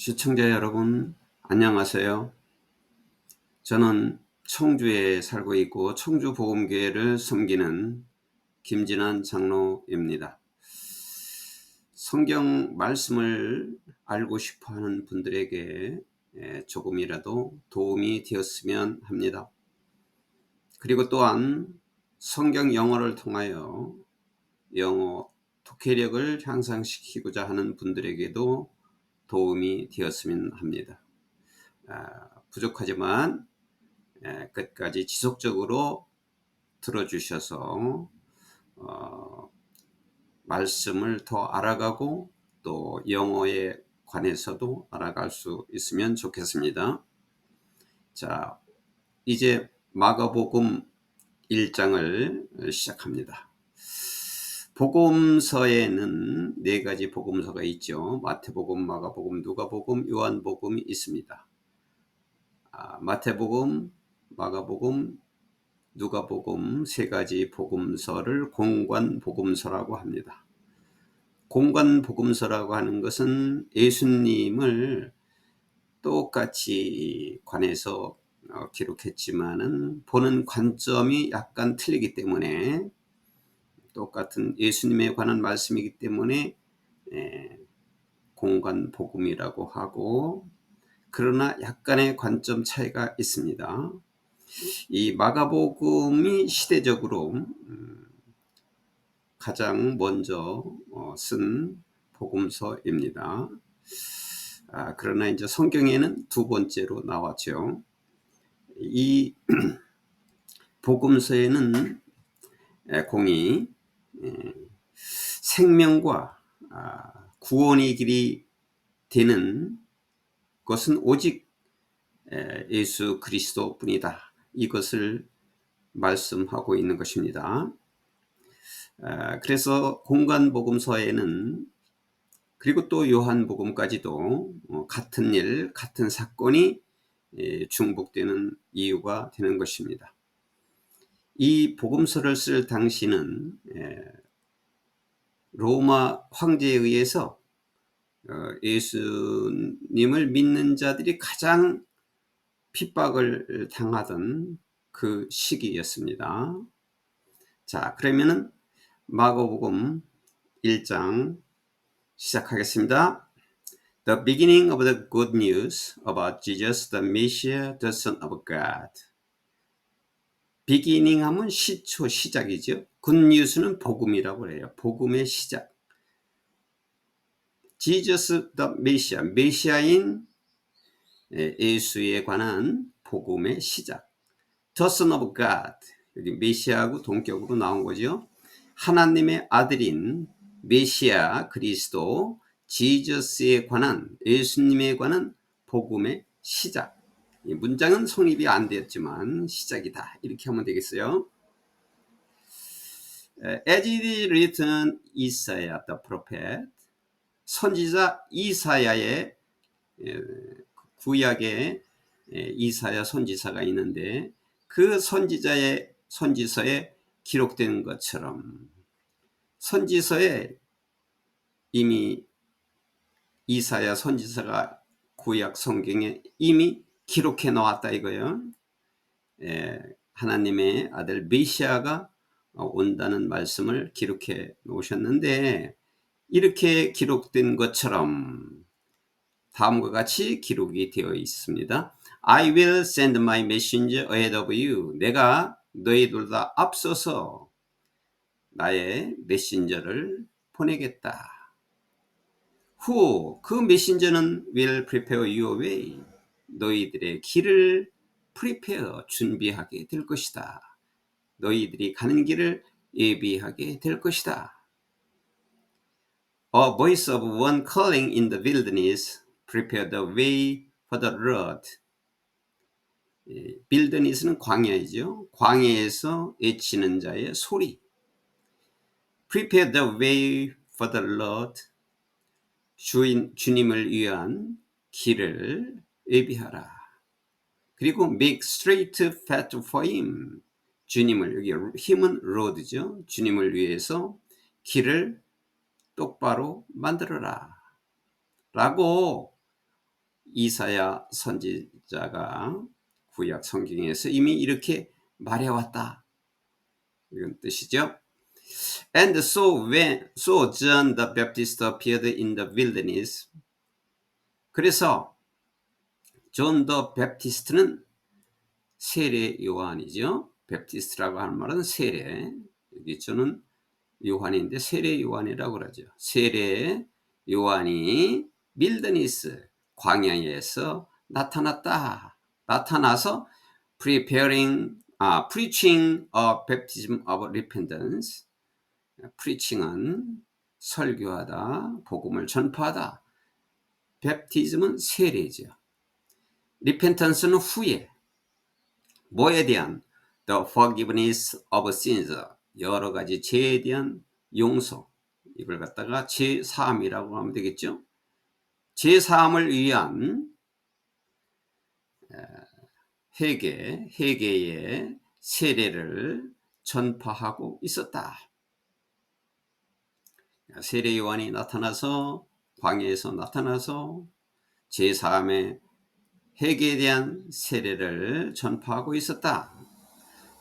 시청자 여러분, 안녕하세요. 저는 청주에 살고 있고 청주 복음교회를 섬기는 김진환 장로입니다. 성경 말씀을 알고 싶어하는 분들에게 조금이라도 도움이 되었으면 합니다. 그리고 또한 성경 영어를 통하여 영어 독해력을 향상시키고자 하는 분들에게도 도움이 되었으면 합니다. 부족하지만 끝까지 지속적으로 들어주셔서 말씀을 더 알아가고 또 영어에 관해서도 알아갈 수 있으면 좋겠습니다. 자, 이제 마가복음 1장을 시작합니다. 복음서에는 4가지 복음서가 있죠. 마태복음, 마가복음, 누가복음, 요한복음이 있습니다. 마태복음, 마가복음, 누가복음 3가지 복음서를 공관복음서라고 합니다. 공관복음서라고 하는 것은 예수님을 똑같이 관해서 기록했지만은 보는 관점이 약간 틀리기 때문에 똑같은 예수님에 관한 말씀이기 때문에 공관복음이라고 하고, 그러나 약간의 관점 차이가 있습니다. 이 마가복음이 시대적으로 가장 먼저 쓴 복음서입니다. 그러나 이제 성경에는 2번째로 나왔죠. 이 복음서에는 공이 생명과 구원의 길이 되는 것은 오직 예수 그리스도 뿐이다, 이것을 말씀하고 있는 것입니다. 그래서 공관복음서에는, 그리고 또 요한복음까지도 같은 일, 같은 사건이 중복되는 이유가 되는 것입니다. 이 복음서를 쓸 당시는 로마 황제에 의해서 예수님을 믿는 자들이 가장 핍박을 당하던 그 시기였습니다. 자, 그러면은 마가복음 1장 시작하겠습니다. The beginning of the good news about Jesus the Messiah, the Son of God. beginning 하면 시초, 시작이죠. good news는 복음이라고 해요. 복음의 시작. Jesus the Messiah, 메시아인 예수에 관한 복음의 시작. The Son of God, 여기 메시아하고 동격으로 나온 거죠. 하나님의 아들인 메시아 그리스도 지저스에 관한, 예수님에 관한 복음의 시작. 이 문장은 성립이 안 되었지만 시작이다, 이렇게 하면 되겠어요. As it is written, Isaiah the prophet, 선지자 이사야의, 구약의 이사야 선지자가 있는데 그 선지자의 선지서에 기록된 것처럼, 선지서에 이미 이사야 선지자가 구약 성경에 이미 기록해 놓았다 이거예요. 하나님의 아들 메시아가 온다는 말씀을 기록해 놓으셨는데, 이렇게 기록된 것처럼 다음과 같이 기록이 되어 있습니다. I will send my messenger ahead of you. 내가 너희들보다 앞서서 나의 메신저를 보내겠다. Who, 그 메신저는 will prepare your way. 너희들의 길을 prepare, 준비하게 될 것이다. 너희들이 가는 길을 예비하게 될 것이다. A voice of one calling in the wilderness, prepare the way for the Lord. 빌더니스는 광야이죠. 광야에서 외치는 자의 소리. Prepare the way for the Lord. 주님을 위한 길을 예비하라. 그리고 make straight path for him. 주님을, 여기 힘은 road죠. 주님을 위해서 길을 똑바로 만들어라 라고 이사야 선지자가 구약 성경에서 이미 이렇게 말해왔다. 이런 뜻이죠. And so John the Baptist appeared in the wilderness. 그래서 존 더 베프티스트는 세례 요한이죠. 베프티스트라고 하는 말은 세례. 여기 저는 요한인데 세례 요한이라고 그러죠. 세례 요한이 밀드니스 광야에서 나타났다. 나타나서 preaching a baptism of repentance. preaching은 설교하다, 복음을 전파하다. baptism은 세례죠. repentance는 후회. 뭐에 대한? the forgiveness of sins. 여러 가지 죄에 대한 용서. 이걸 갖다가 죄사함이라고 하면 되겠죠. 죄사함을 위한 회개의 세례를 전파하고 있었다. 세례 요한이 나타나서 광야에서 나타나서 죄사함의 회개에 대한 세례를 전파하고 있었다.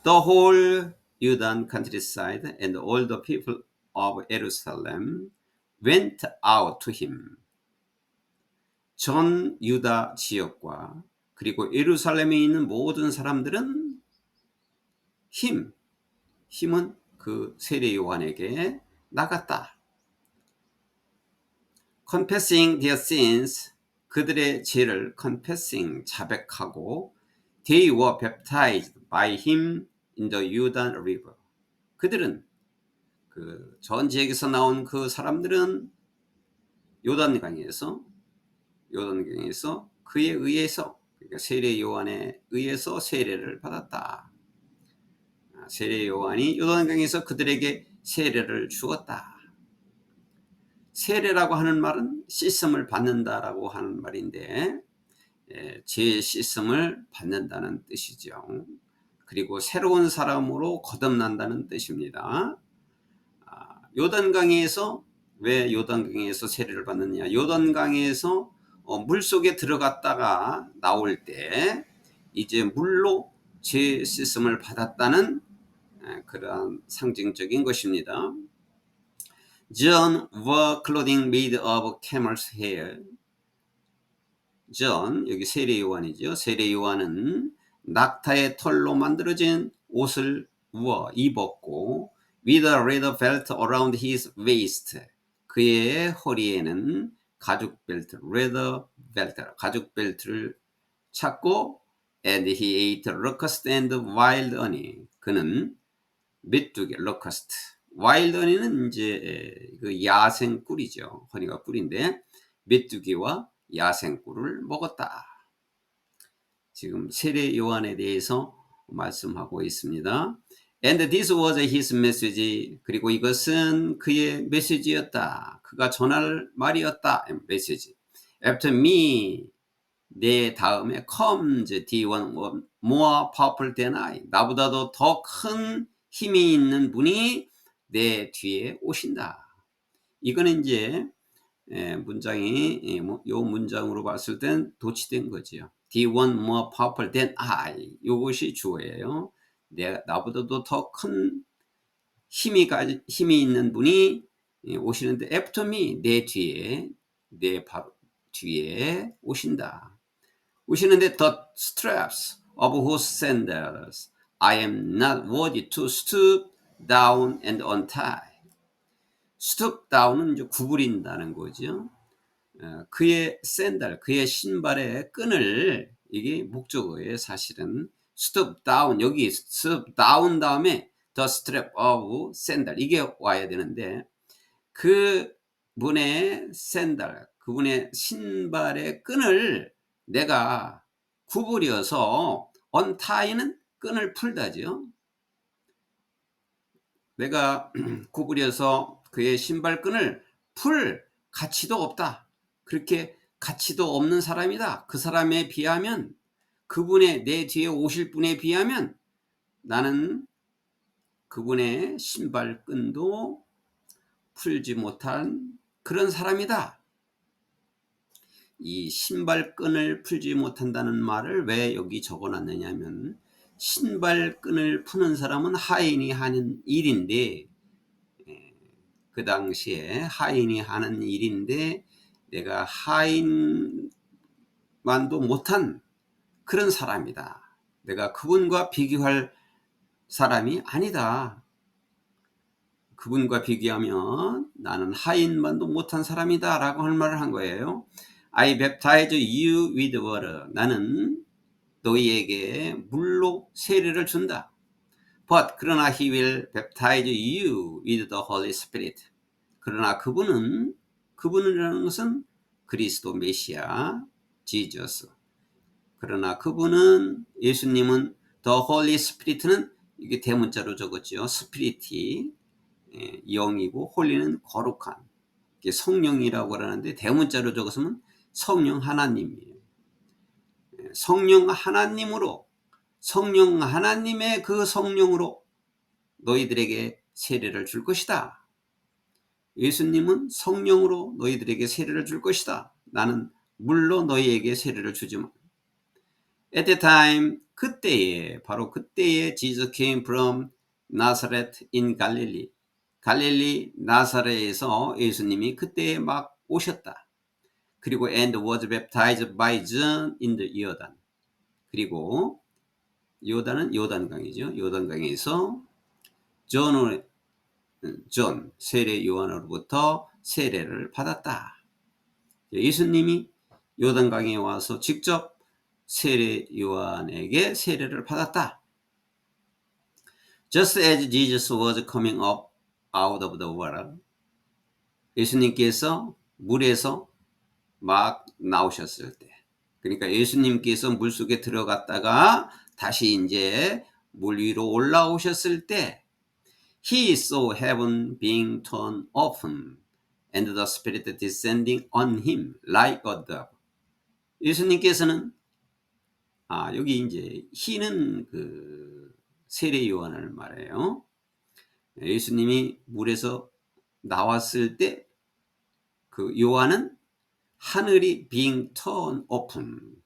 The whole Judean countryside and all the people of Jerusalem went out to him. 전 유다 지역과 그리고 예루살렘에 있는 모든 사람들은 힘은 그 세례 요한에게 나갔다. Confessing their sins, 그들의 죄를 confessing, 자백하고 they were baptized by him in the Jordan River. 그들은 그 전 지역에서 나온 그 사람들은 요단강에서 그에 의해서 그러니까 세례 요한에 의해서 세례를 받았다. 세례 요한이 요단강에서 그들에게 세례를 주었다. 세례라고 하는 말은 씻음을 받는다라고 하는 말인데 죄 씻음을 받는다는 뜻이죠. 그리고 새로운 사람으로 거듭난다는 뜻입니다. 요단강에서 왜 요단강에서 세례를 받느냐? 요단강에서 물속에 들어갔다가 나올 때 이제 물로 죄 씻음을 받았다는 그러한 상징적인 것입니다. John wore clothing made of camel's hair. John, 여기 세례 요한이죠. 세례 요한은 낙타의 털로 만들어진 옷을 입었고 with a leather belt around his waist. 그의 허리에는 가죽 벨트, leather belt, 가죽 벨트를 찾고 and he ate locust and wild honey. 그는 메뚜기, locust. 와일드 허니는 이제 그 야생 꿀이죠. 허니가 꿀인데 메뚜기와 야생 꿀을 먹었다. 지금 세례 요한에 대해서 말씀하고 있습니다. And this was his message. 그리고 이것은 그의 메시지였다. 그가 전할 말이었다. 메시지. After me, 내 다음에 comes the one more powerful than I. 나보다도 더 큰 힘이 있는 분이 내 뒤에 오신다. 이거는 이제 문장이 요 문장으로 봤을 땐 도치된 거지요. The one more powerful than I. 이것이 주어예요. 나보다도 더 큰 힘이 있는 분이 오시는데 after me, 내 바로 뒤에 오신다. 오시는데 the straps of whose sandals I am not worthy to stoop down and untie. stoop down은 이제 구부린다는 거죠. 그의 샌들, 그의 신발의 끈을 이게 목적어예요. 사실은 stoop down 여기 stoop down 다음에 the strap of sandal 이게 와야 되는데 그분의 샌들, 그분의 신발의 끈을 내가 구부려서 untie는 끈을 풀다죠. 내가 구부려서 그의 신발끈을 풀 가치도 없다. 그렇게 가치도 없는 사람이다. 그 사람에 비하면 그분의 내 뒤에 오실 분에 비하면 나는 그분의 신발끈도 풀지 못한 그런 사람이다. 이 신발끈을 풀지 못한다는 말을 왜 여기 적어놨느냐 하면, 신발끈을 푸는 사람은 하인이 하는 일인데, 그 당시에 하인이 하는 일인데 내가 하인만도 못한 그런 사람이다. 내가 그분과 비교할 사람이 아니다. 그분과 비교하면 나는 하인만도 못한 사람이다 라고 할 말을 한 거예요. I baptize you with water. 나는 너희에게 물로 세례를 준다. But 그러나 he will baptize you with the Holy Spirit. 그러나 그분이라는 것은 그리스도 메시아 지저스. 그러나 그분은, 예수님은 the Holy Spirit는 이게 대문자로 적었죠. 스피릿이 영이고 홀리는 거룩한, 이게 성령이라고 그러는데 대문자로 적었으면 성령 하나님이에요. 성령 하나님으로, 성령 하나님의 그 성령으로 너희들에게 세례를 줄 것이다. 예수님은 성령으로 너희들에게 세례를 줄 것이다. 나는 물로 너희에게 세례를 주지만. At the time, 그때에, 바로 그때에 Jesus came from Nazareth in Galilee. 갈릴리 나사렛에서 예수님이 그때에 막 오셨다. 그리고 and was baptized by John in the Jordan. 그리고 요단은 요단강이죠. 요단강에서 존 세례 요한으로부터 세례를 받았다. 예수님이 요단강에 와서 직접 세례 요한에게 세례를 받았다. Just as Jesus was coming up out of the water. 예수님께서 물에서 막 나오셨을 때, 그러니까 예수님께서 물속에 들어갔다가 다시 이제 물 위로 올라오셨을 때, He saw heaven being torn open and the Spirit descending on him like a dove. 예수님께서는 여기 이제 He는 그 세례 요한을 말해요. 예수님이 물에서 나왔을 때 그 요한은 하늘이 being torn open,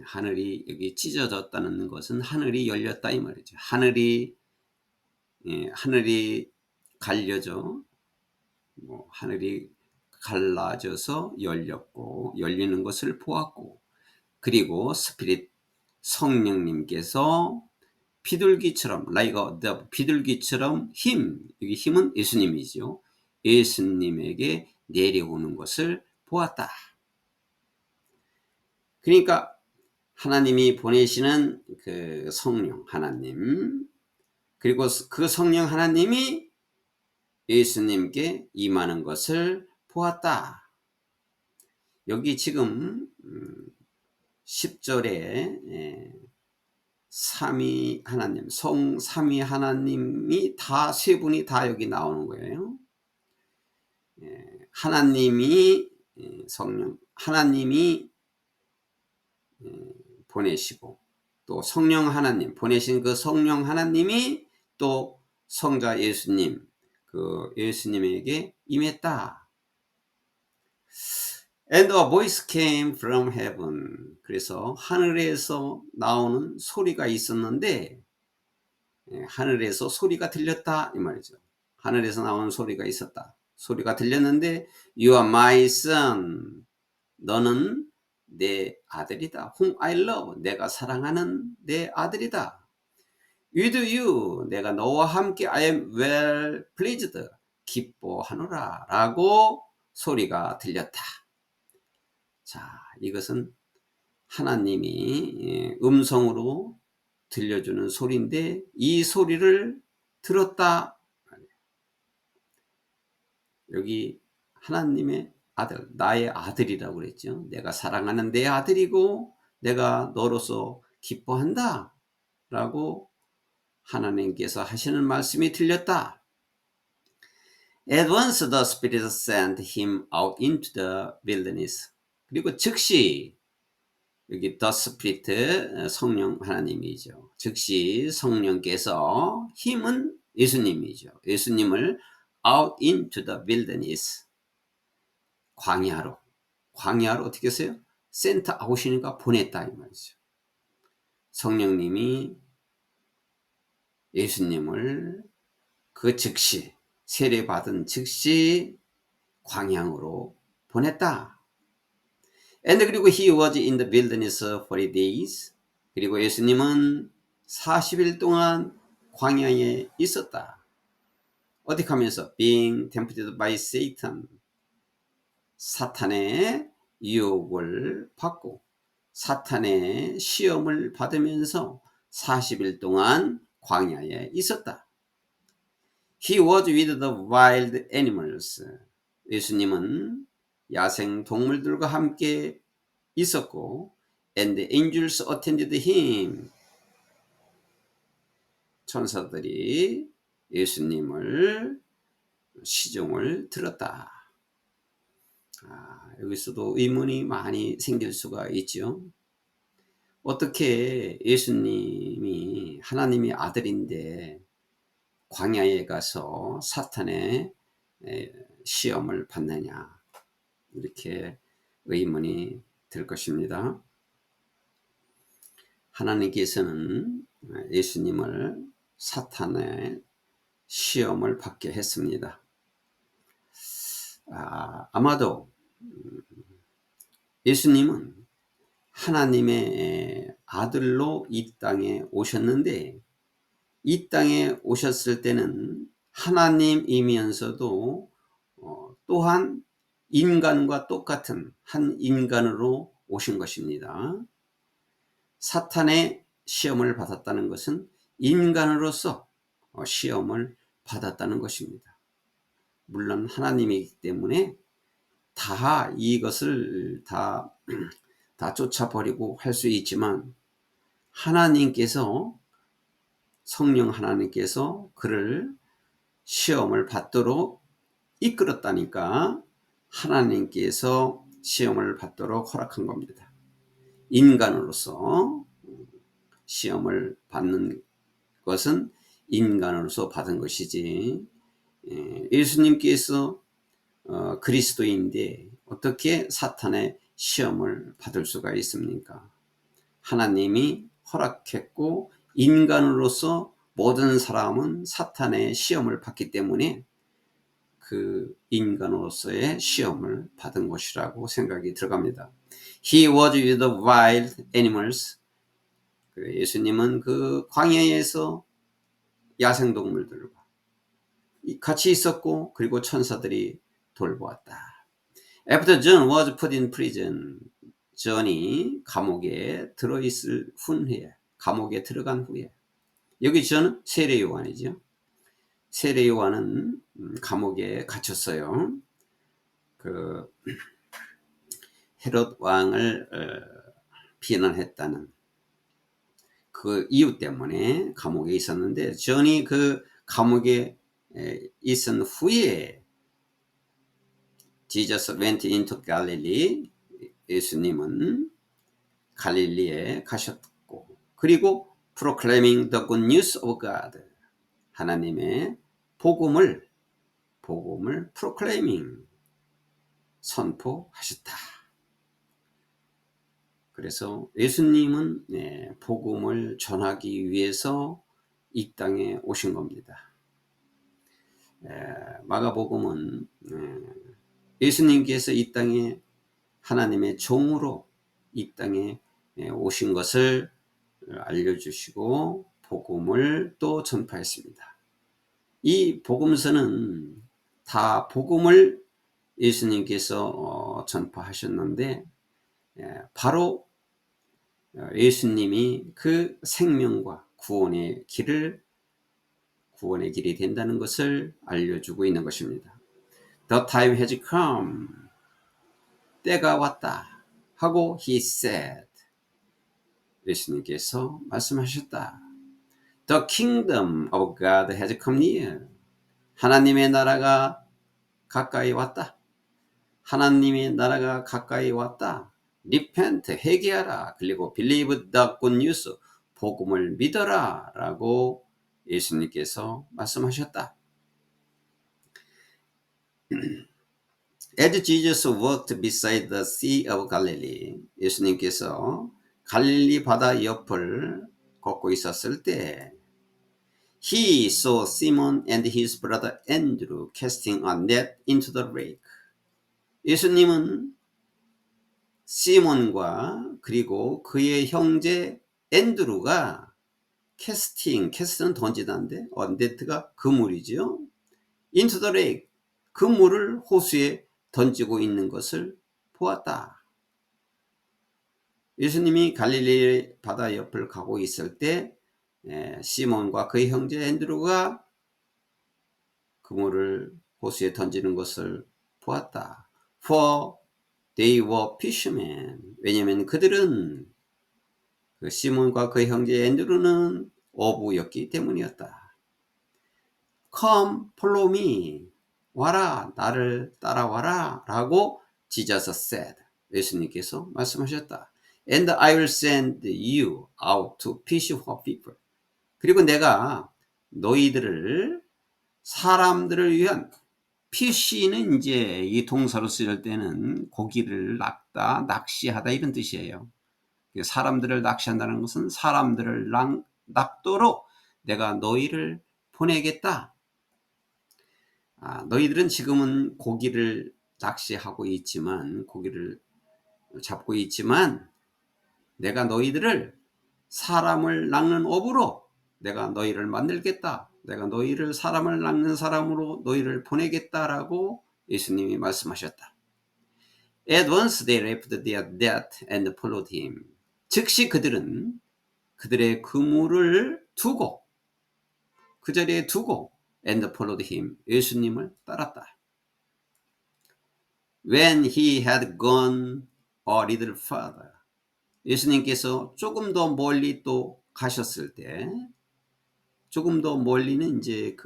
하늘이 여기 찢어졌다는 것은 하늘이 열렸다 이 말이죠. 하늘이 갈려져, 하늘이 갈라져서 열렸고, 열리는 것을 보았고, 그리고 스피릿 성령님께서 비둘기처럼, like a dove, 비둘기처럼 여기 힘은 예수님이죠. 예수님에게 내려오는 것을 보았다. 그러니까 하나님이 보내시는 그 성령 하나님, 그리고 그 성령 하나님이 예수님께 임하는 것을 보았다. 여기 지금 10절에 삼위 하나님, 성삼위 하나님이 다 세 분이 다 여기 나오는 거예요. 하나님이 성령, 하나님이 보내시고, 또 성령 하나님, 보내신 그 성령 하나님이 또 성자 예수님, 그 예수님에게 임했다. And a voice came from heaven. 그래서 하늘에서 나오는 소리가 있었는데, 하늘에서 소리가 들렸다 이 말이죠. 하늘에서 나오는 소리가 있었다. 소리가 들렸는데, You are my son. 너는 내 아들이다. Whom I love. 내가 사랑하는 내 아들이다. With you. 내가 너와 함께 I am well pleased. 기뻐하노라. 라고 소리가 들렸다. 자, 이것은 하나님이 음성으로 들려주는 소리인데, 이 소리를 들었다. 여기 하나님의 아들, 나의 아들이라고 그랬죠. 내가 사랑하는 내 아들이고 내가 너로서 기뻐한다 라고 하나님께서 하시는 말씀이 들렸다. At once the Spirit sent him out into the wilderness. 그리고 즉시, 여기 the Spirit 성령 하나님이죠. 즉시 성령께서, 힘은 예수님이죠. 예수님을 out into the wilderness, 광야로, 광야로 어떻게 했어요? 센터 아웃이니까 보냈다 이 말이죠. 성령님이 예수님을 그 즉시 세례받은 즉시 광양으로 보냈다. And 그리고 he was in the wilderness 40 days. 그리고 예수님은 40일 동안 광야에 있었다. 어떻게 하면서? Being tempted by Satan. 사탄의 유혹을 받고 사탄의 시험을 받으면서 40일 동안 광야에 있었다. He was with the wild animals. 예수님은 야생 동물들과 함께 있었고 and the angels attended him. 천사들이 예수님을 시종을 들었다. 여기서도 의문이 많이 생길 수가 있죠. 어떻게 예수님이 하나님의 아들인데 광야에 가서 사탄의 시험을 받느냐, 이렇게 의문이 들 것입니다. 하나님께서는 예수님을 사탄의 시험을 받게 했습니다. 아마도 예수님은 하나님의 아들로 이 땅에 오셨는데 이 땅에 오셨을 때는 하나님이면서도 또한 인간과 똑같은 한 인간으로 오신 것입니다. 사탄의 시험을 받았다는 것은 인간으로서 시험을 받았다는 것입니다. 물론 하나님이기 때문에 다 이것을 다 쫓아버리고 할 수 있지만 하나님께서 성령 하나님께서 그를 시험을 받도록 이끌었다니까 하나님께서 시험을 받도록 허락한 겁니다. 인간으로서 시험을 받는 것은 인간으로서 받은 것이지 예수님께서 그리스도인데 어떻게 사탄의 시험을 받을 수가 있습니까? 하나님이 허락했고 인간으로서 모든 사람은 사탄의 시험을 받기 때문에 그 인간으로서의 시험을 받은 것이라고 생각이 들어갑니다. He was with the wild animals. 예수님은 그 광야에서 야생동물들과 같이 있었고 그리고 천사들이 돌보았다. After John was put in prison, 존이 감옥에 들어있을 후에, 감옥에 들어간 후에, 여기 존은 세례 요한이죠. 세례 요한은 감옥에 갇혔어요. 그 헤롯 왕을 비난했다는 그 이유 때문에 감옥에 있었는데 존이 그 감옥에 있은 후에 Jesus went into Galilee. 예수님은 갈릴리에 가셨고 그리고 proclaiming the good news of God. 하나님의 복음을 proclaiming 선포하셨다. 그래서 예수님은 복음을 전하기 위해서 이 땅에 오신 겁니다. 마가복음은 예수님께서 이 땅에 하나님의 종으로 이 땅에 오신 것을 알려주시고 복음을 또 전파했습니다. 이 복음서는 다 복음을 예수님께서 전파하셨는데 바로 예수님이 그 생명과 구원의 길이 된다는 것을 알려주고 있는 것입니다. The time has come. 때가 왔다 하고 he said. 예수님께서 말씀하셨다. The kingdom of God has come near. 하나님의 나라가 가까이 왔다. 하나님의 나라가 가까이 왔다. Repent, 회개하라. 그리고 believe the good news, 복음을 믿어라 라고 예수님께서 말씀하셨다. As Jesus walked beside the Sea of Galilee, 예수님께서 갈릴리 바다 옆을 걷고 있었을 때 He saw Simon and his brother Andrew casting a net into the lake. 예수님은 시몬과 그리고 그의 형제 앤드루가 캐스트는 던지다인데 네트가 그물이죠. into the lake, 그 물을 호수에 던지고 있는 것을 보았다. 예수님이 갈릴리 바다 옆을 가고 있을 때 시몬과 그의 형제 앤드루가 그물을 호수에 던지는 것을 보았다. For they were fishermen. 왜냐하면 그들은 그 시몬과 그의 형제 앤드루는 어부였기 때문이었다. Come, follow me. 와라, 나를 따라와라 라고 Jesus said. 예수님께서 말씀하셨다. And I will send you out to fish for people. 그리고 내가 너희들을 사람들을 위한 fish는 이제 이 동사로 쓰일 때는 고기를 낚다, 낚시하다 이런 뜻이에요. 사람들을 낚시한다는 것은 사람들을 낚도록 내가 너희를 보내겠다. 너희들은 지금은 고기를 낚시하고 있지만, 고기를 잡고 있지만, 내가 너희들을 사람을 낚는 업으로 내가 너희를 만들겠다. 내가 너희를 사람을 낚는 사람으로 너희를 보내겠다라고 예수님이 말씀하셨다. At once they left their net and followed him. 즉시 그들은 그들의 그물을 두고 그 자리에 두고 and followed him. 예수님을 따랐다. When he had gone a little further. 예수님께서 조금 더 멀리 또 가셨을 때, 조금 더 멀리는 이제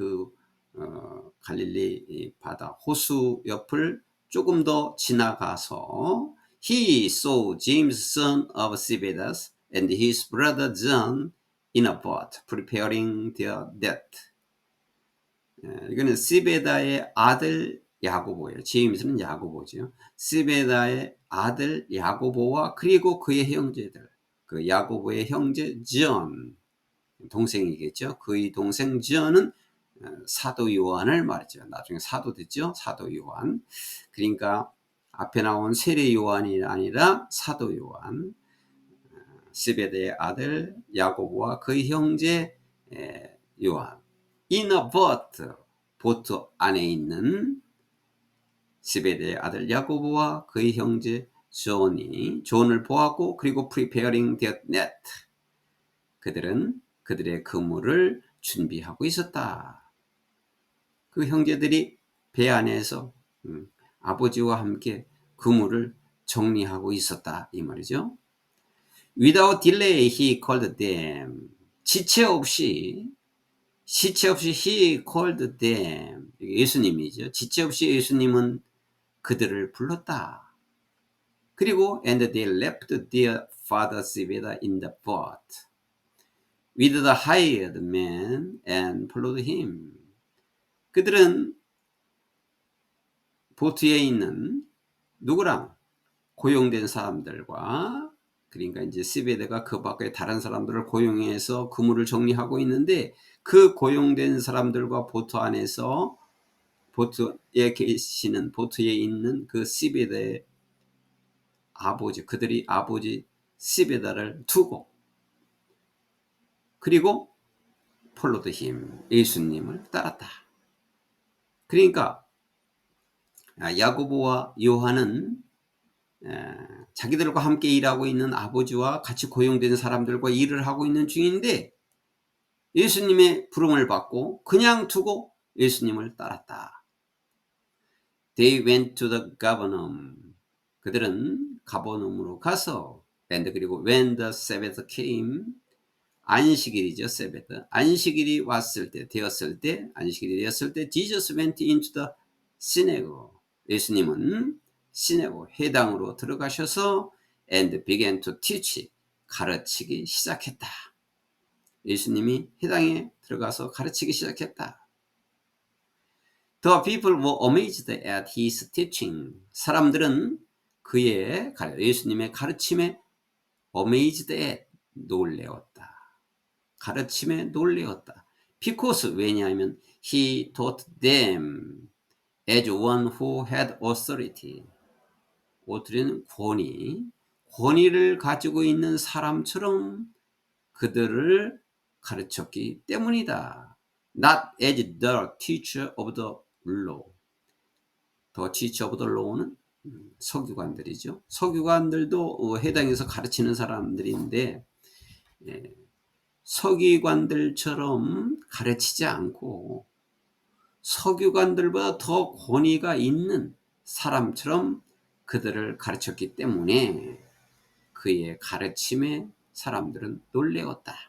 갈릴리 바다 호수 옆을 조금 더 지나가서 he saw James son of Zebedee and his brother John in a boat preparing their net. 이거는 시베다의 아들 야고보예요. 제임스는 야고보죠. 시베다의 아들 야고보와 그리고 그의 형제들, 그 야고보의 형제 존, 동생이겠죠. 그의 동생 존은 사도 요한을 말이죠. 나중에 사도 됐죠. 사도 요한. 그러니까 앞에 나온 세례 요한이 아니라 사도 요한. 시베대의 아들 야고보와 그의 형제 요한. In a boat, 보트 안에 있는 시베대의 아들 야고보와 그의 형제 존을 보았고, 그리고 preparing their net. 그들은 그들의 그물을 준비하고 있었다. 그 형제들이 배 안에서 아버지와 함께 그물을 정리하고 있었다 이 말이죠. Without delay he called them. 지체 없이 he called them. 예수님이죠. 지체 없이 예수님은 그들을 불렀다. 그리고 and they left their father Zebedee in the boat with the hired man and followed him. 그들은 보트에 있는 누구랑? 고용된 사람들과, 그러니까 이제 시베데가 그 밖에 다른 사람들을 고용해서 그물을 정리하고 있는데, 그 고용된 사람들과 보트 안에서 보트에 계시는, 보트에 있는 그 시베데의 아버지, 그들이 아버지 시베다를 두고, 그리고 폴로드 힘, 예수님을 따랐다. 그러니까 야고보와 요한은 자기들과 함께 일하고 있는 아버지와 같이 고용된 사람들과 일을 하고 있는 중인데, 예수님의 부름을 받고 그냥 두고 예수님을 따랐다. They went to the Capernaum. 그들은 가버나움으로 가서, and 그리고 when the Sabbath came, 안식일이죠, Sabbath. 안식일이 왔을 때, 안식일이 되었을 때, Jesus went into the synagogue. 예수님은 시내고 회당으로 들어가셔서 and began to teach, 가르치기 시작했다. 예수님이 회당에 들어가서 가르치기 시작했다. The people were amazed at his teaching. 사람들은 예수님의 가르침에 amazed at, 놀래었다. 가르침에 놀래었다. Because, 왜냐하면 he taught them as one who had authority. authority는 권위를 가지고 있는 사람처럼 그들을 가르쳤기 때문이다. Not as the teacher of the law. The teacher of the law는 서기관들이죠. 서기관들도 해당해서 가르치는 사람들인데 서기관들처럼 가르치지 않고 서기관들보다 더 권위가 있는 사람처럼 그들을 가르쳤기 때문에 그의 가르침에 사람들은 놀래었다.